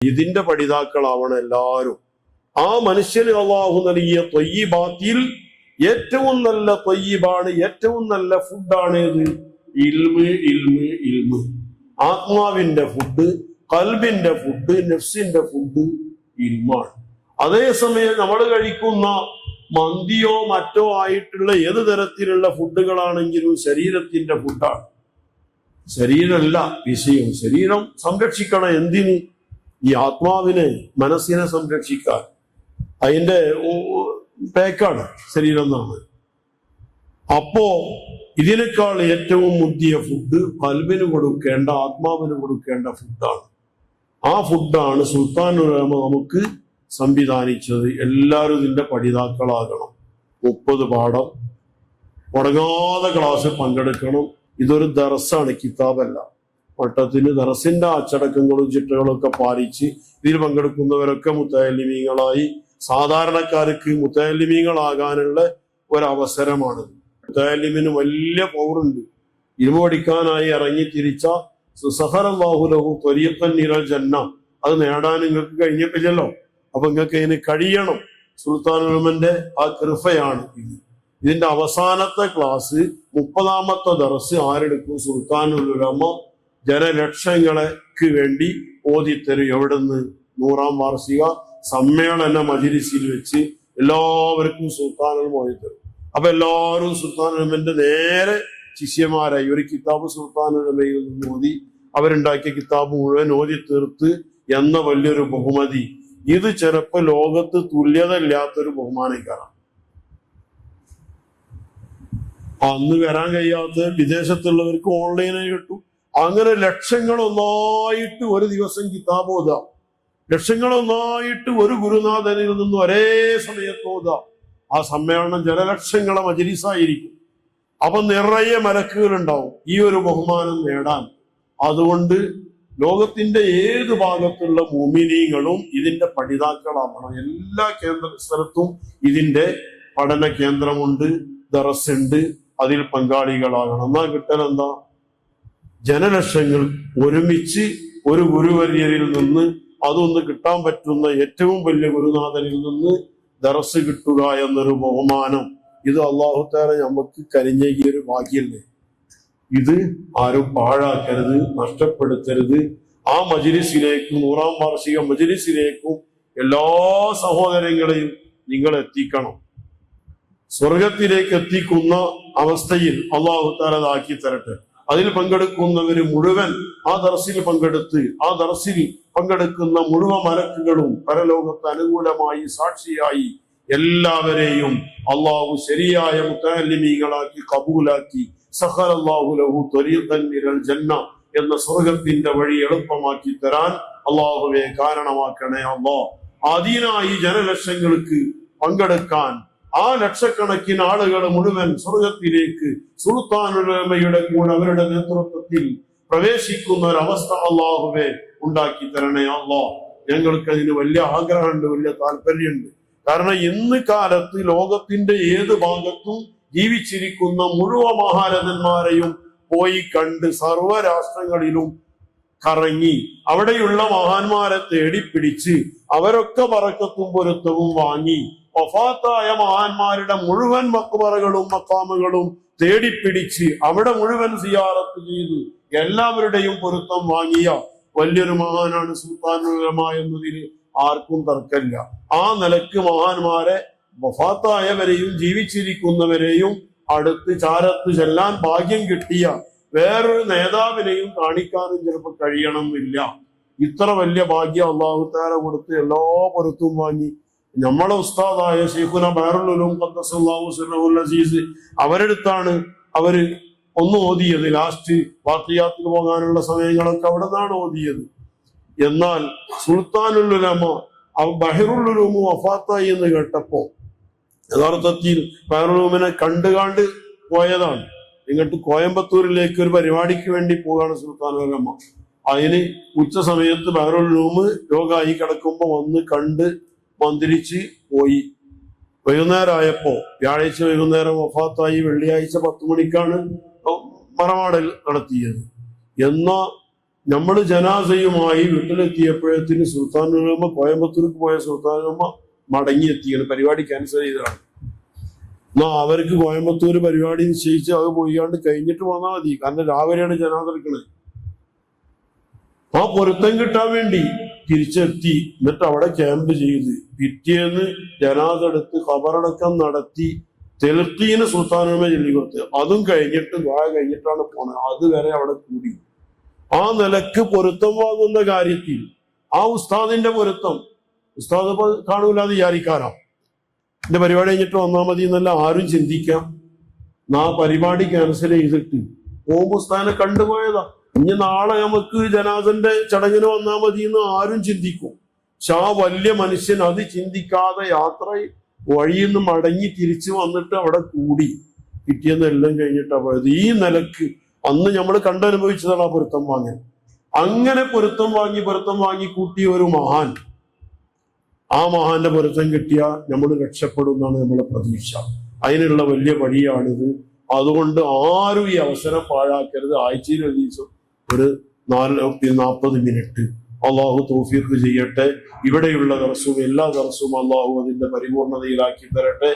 ഇതിന്റെ പഠിതാക്കളാവണം എല്ലാവരും. ആ മനുഷ്യന് അള്ളാഹു നൽകിയ ത്വയ്യിബാത്തിൽ ഏറ്റവും നല്ല ത്വയ്യിബാണ്, ഏറ്റവും നല്ല ഫുഡാണ് ഇത് ഇൽമ്. ഇൽമ് ഇൽമ് ആത്മാവിന്റെ ഫുഡ്, ഖൽബിന്റെ ഫുഡ്, നഫ്സിന്റെ ഫുഡ് ഇൽമാണ്. അതേസമയം നമ്മൾ കഴിക്കുന്ന മന്തിയോ മറ്റോ ആയിട്ടുള്ള ഏത് തരത്തിലുള്ള ഫുഡുകളാണെങ്കിലും ശരീരത്തിന്റെ ഫുഡാണ്. ശരീരമല്ല വിഷയം. ശരീരം സംരക്ഷിക്കണം. എന്തിന്? ഈ ആത്മാവിനെ, മനസ്സിനെ സംരക്ഷിക്കാൻ. അതിന്റെ പേക്കാണ് ശരീരം എന്നാണ്. അപ്പോ ഇതിനേക്കാൾ ഏറ്റവും മുന്തിയ ഫുഡ് ഖൽബിന് കൊടുക്കേണ്ട, ആത്മാവിന് കൊടുക്കേണ്ട ഫുഡാണ്. ആ ഫുഡാണ് സുൽത്താൻ ഉലമ നമുക്ക് സംവിധാനിച്ചത്. എല്ലാവരും ഇതിന്റെ പഠിതാക്കളാകണം. 30 പാഠം മുടങ്ങാതെ ക്ലാസ് പങ്കെടുക്കണം. ഇതൊരു ദർസാണ്, കിതാബല്ല. വട്ടത്തിന് ദർസിന്റെ അച്ചടക്കങ്ങളും ചിട്ടകളും ഒക്കെ പാലിച്ച് ഇതിൽ പങ്കെടുക്കുന്നവരൊക്കെ മുത്തഅല്ലിമീങ്ങളായി സാധാരണക്കാർക്ക് മുത്തഅല്ലിമീങ്ങളാകാനുള്ള ഒരവസരമാണ്. മുത്തഅല്ലിമിന് വലിയ പൗറുണ്ട്. ഇൽമു പഠിക്കാനായി ഇറങ്ങി തിരിച്ച സഖറല്ലാഹു ലഹു ത്വരീഖൻ ഇലൽ ജന്ന, അത് നേടാൻ നിങ്ങൾക്ക് കഴിഞ്ഞിട്ടില്ലല്ലോ. അപ്പൊ നിങ്ങൾക്ക് ഇതിന് കഴിയണം. സുൽത്താൻ ഉലമന്റെ ആ കൃപയാണ് ഇത്. ഇതിന്റെ അവസാനത്തെ ക്ലാസ് 30ാമത്തെ ദർസ് ആരെടുക്കും? സുൽത്താൻ ഉലമ ജനലക്ഷങ്ങൾക്ക് വേണ്ടി ഓതിത്തരും. എവിടുന്ന്? 100ാം വാർഷിക സമ്മേളന മജ്‌ലിസിൽ വെച്ച് എല്ലാവർക്കും സുൽത്താൻ ഉലമ ഓതിത്തരും. അപ്പൊ എല്ലാവരും സുൽത്താൻ ഉലമന്റെ നേരെ ശിഷ്യന്മാരായി. ഒരു കിതാബ് സുൽത്താൻ ഉലമയിൽ നിന്ന് ഓതി, അവരുണ്ടാക്കിയ കിതാബ് മുഴുവൻ ഓതി തീർത്ത് എന്ന വലിയൊരു ബഹുമതി. ഇത് ചിലപ്പോ ലോകത്ത് തുല്യത ഇല്ലാത്തൊരു ബഹുമാനക്കാരാണ്. അന്ന് വരാൻ കഴിയാത്ത വിദേശത്തുള്ളവർക്ക് ഓൺലൈനായി കിട്ടും. അങ്ങനെ ലക്ഷങ്ങളൊന്നായിട്ട് ഒരു ദിവസം കിതാബ് ഓതാം. ലക്ഷങ്ങളൊന്നായിട്ട് ഒരു ഗുരുനാഥനിൽ നിന്ന് ഒരേ സമയത്ത് ഓതാം. ആ സമ്മേളനം ജനലക്ഷങ്ങളെ മജ്‌ലിസായിരിക്കും. അപ്പൊ നിറയെ മലക്കുകൾ ഉണ്ടാവും ഈ ഒരു ബഹുമാനം നേടാൻ. അതുകൊണ്ട് ലോകത്തിന്റെ ഏത് ഭാഗത്തുള്ള മുഅ്മിനീങ്ങളും ഇതിന്റെ പഠിതാക്കളാവണം. എല്ലാ സ്ഥലത്തും ഇതിന്റെ പഠന കേന്ദ്രമുണ്ട്, ദറസുണ്ട്. അതിൽ പങ്കാളികളാകണം. എന്നാ കിട്ടാൻ എന്താ? ജനലക്ഷങ്ങൾ ഒരുമിച്ച് ഒരു ഗുരുവര്യരിൽ നിന്ന്, അതൊന്ന് കിട്ടാൻ പറ്റുന്ന ഏറ്റവും വലിയ ഗുരുനാഥനിൽ നിന്ന് ദറസ് കിട്ടുക എന്നൊരു ബഹുമാനം. ഇത് അല്ലാഹു തആല നമുക്ക് കനിഞ്ഞേകിയ ഒരു ഭാഗ്യല്ലേ. ഇത് ആരും പാഴാക്കരുത്, നഷ്ടപ്പെടുത്തരുത്. ആ മജ്‌ലിസിലേക്കും 100ാം വാർഷിക മജ്‌ലിസിലേക്കും എല്ലാ സഹോദരങ്ങളെയും നിങ്ങൾ എത്തിക്കണം. സ്വർഗത്തിലേക്ക് എത്തിക്കുന്ന അവസ്ഥയിൽ അല്ലാഹു തആല ആക്കി തരട്ടെ. അതിൽ പങ്കെടുക്കുന്നവര് മുഴുവൻ ആ ദർസിൽ പങ്കെടുത്ത്, ആ ദർസിൽ പങ്കെടുക്കുന്ന മുഴുവൻ മലക്കുകളും പരലോകത്ത് അനുകൂലമായി സാക്ഷിയായി എല്ലാവരെയും അള്ളാഹു ശരിയായ മുത്തഅല്ലിമീങ്ങളാക്കി കബൂലാക്കി സഖറല്ലാഹു ലഹു ത്വരീഖൻ ഇലൽ ജന്ന എന്ന സ്വർഗത്തിന്റെ വഴി എളുപ്പമാക്കി തരാൻ അള്ളാഹുവെ കാരണമാക്കണേ അല്ലാഹ്. അതിനായി ജനലക്ഷങ്ങൾക്ക് പങ്കെടുക്കാൻ ആ ലക്ഷക്കണക്കിന് ആളുകൾ മുഴുവൻ സ്വർഗത്തിലേക്ക് സുൽത്താൻ ഉലമയുടെ കൂടെ അവരുടെ നേതൃത്വത്തിൽ പ്രവേശിക്കുന്ന ഒരവസ്ഥ അള്ളാഹുവെ ഉണ്ടാക്കി തരണേ അല്ലാഹ്. ഞങ്ങൾക്ക് അതിന് വലിയ ആഗ്രഹമുണ്ട്, വലിയ താല്പര്യമുണ്ട്. കാരണം ഇന്ന് കാലത്ത് ലോകത്തിന്റെ ഏത് ഭാഗത്തും ജീവിച്ചിരിക്കുന്ന മുഴുവൻ മഹാരഥന്മാരെയും പോയി കണ്ട് സർവ്വരാഷ്ട്രങ്ങളിലും കറങ്ങി അവിടെയുള്ള മഹാന്മാരെ തേടിപ്പിടിച്ച് അവരൊക്കെ ബറക്കത്തും പൊരുത്തവും വാങ്ങി വഫാത്തായ മഹാന്മാരുടെ മുഴുവൻ മക്ബറകളും മഖാമുകളും തേടിപ്പിടിച്ച് അവിടെ മുഴുവൻ സിയാറത്ത് ചെയ്ത് എല്ലാവരുടെയും പൊരുത്തം വാങ്ങിയ വലിയൊരു മഹാനാണ് സുൽത്താൻ ഉലമ എന്നതിൽ ആർക്കും തർക്കമില്ല. ആ നിലക്ക് മഹാന്മാരെ വഫാത്തായവരെയും ജീവിച്ചിരിക്കുന്നവരെയും അടുത്ത് ചാരത്ത് ചെല്ലാൻ ഭാഗ്യം കിട്ടിയ വേറൊരു നേതാവിനെയും കാണിക്കാനും ചിലപ്പോൾ കഴിയണമെന്നില്ല. ഇത്ര വലിയ ഭാഗ്യം അല്ലാഹു തആല കൊടുത്ത് എല്ലാ പൊരുത്തും വാങ്ങി നമ്മളെ ഉസ്താദായ ശൈഖുന ബഹറുൽ ഉലൂം ഖദ്ദസല്ലാഹു സിർറഹുൽ അസീസ് അവരെടുത്താണ് അവര് ഒന്ന് ഓതിയത്. ലാസ്റ്റ് വാഖിയാത്തിൽ പോകാനുള്ള സമയങ്ങളൊക്കെ അവിടെ നിന്നാണ് ഓതിയത്. എന്നാൽ സുൽത്താനുൽ ഉലമ ബഹറുൽ ഉലൂം വഫാത്തായി എന്ന് കേട്ടപ്പോ യഥാർത്ഥത്തിൽ ബഹറുൽ ഉലൂമിനെ കണ്ടുകാണ്ട് പോയതാണ്. ഇങ്ങോട്ട് കോയമ്പത്തൂരിലേക്ക് ഒരു പരിപാടിക്ക് വേണ്ടി പോവുകയാണ് സുൽത്താനുൽ ഉലമ. അതിന് ഉച്ച സമയത്ത് ബഹറുൽ ഉലൂം രോഗമായി കിടക്കുമ്പോ വന്ന് കണ്ട് മന്ത്രിച്ച് പോയി. വൈകുന്നേരമായപ്പോ വ്യാഴാഴ്ച വൈകുന്നേരം വഫാത്തായി. വെള്ളിയാഴ്ച 10 മണിക്കാണ് മറമാടൽ നടത്തിയത്. എന്നാ നമ്മള് ജനാസയുമായി വീട്ടിലെത്തിയപ്പോഴത്തിന് സുൽത്താനുലമ കോയമ്പത്തൂർക്ക് പോയ സുൽത്താനുലമ മടങ്ങിയെത്തിയാണ്, പരിപാടി ക്യാൻസൽ ചെയ്തതാണ്. എന്നാ അവർക്ക് കോയമ്പത്തൂര് പരിപാടി നിശ്ചയിച്ച് അത് പോയിക്കാണ്ട് കഴിഞ്ഞിട്ട് വന്നാൽ മതി, കാരണം രാവിലെയാണ് ജനാസ എടുക്കണത്. ആ പൊരുത്തം കിട്ടാൻ വേണ്ടി തിരിച്ചെത്തി, എന്നിട്ട് അവിടെ ക്യാമ്പ് ചെയ്ത് പിറ്റേന്ന് ജനാസ എടുത്ത് ഖബറടക്കം നടത്തി തെൽക്കീന് സുൽത്താനുലമ ചൊല്ലി കൊടുത്ത്, അതും കഴിഞ്ഞിട്ട് ദുആ കഴിഞ്ഞിട്ടാണ് പോണത്. അതുവരെ അവിടെ കൂടി. ആ നിലക്ക് പൊരുത്തം വാങ്ങുന്ന കാര്യത്തിൽ ആ ഉസ്താദിന്റെ പൊരുത്തം ഉസ്താദ് കാണൂലാന്ന് വിചാരിക്കാനാ. എന്റെ പരിപാടി കഴിഞ്ഞിട്ട് വന്നാൽ മതി എന്നല്ല ആരും ചിന്തിക്കാം. ആ പരിപാടി ക്യാൻസൽ ചെയ്തിട്ട് ഉസ്താദിനെ കണ്ടുപോയതാ. ഇനി നാളെ നമുക്ക് ജനാസന്റെ ചടങ്ങിന് വന്നാൽ മതി എന്ന് ആരും ചിന്തിക്കും. പക്ഷെ ആ വലിയ മനുഷ്യൻ അത് ചിന്തിക്കാതെ യാത്ര വഴിയിൽ നിന്ന് മടങ്ങി തിരിച്ചു വന്നിട്ട് അവിടെ കൂടി പിറ്റേന്നെല്ലാം കഴിഞ്ഞിട്ടാ പോയത്. ഈ നിലക്ക് അന്ന് നമ്മൾ കണ്ടനുഭവിച്ചതാണ് ആ പൊരുത്തം വാങ്ങാൻ. അങ്ങനെ പൊരുത്തം വാങ്ങി കൂട്ടിയ ഒരു മഹാൻ, ആ മഹാന്റെ പൊരുത്തം കിട്ടിയാൽ നമ്മൾ രക്ഷപ്പെടും എന്നാണ് നമ്മളെ പ്രതീക്ഷ. അതിനുള്ള വലിയ വഴിയാണിത്. അതുകൊണ്ട് ആരും ഈ അവസരം പാഴാക്കരുത്. ആഴ്ചയിൽ ഒരു ദിവസം ഒരു 40 മിനിറ്റ് അള്ളാഹു തൗഫീഖ് ചെയ്യട്ടെ. ഇവിടെയുള്ള ദർസും എല്ലാ ദർസും അള്ളാഹു അതിന്റെ പരിപൂർണതയിലാക്കി തരട്ടെ.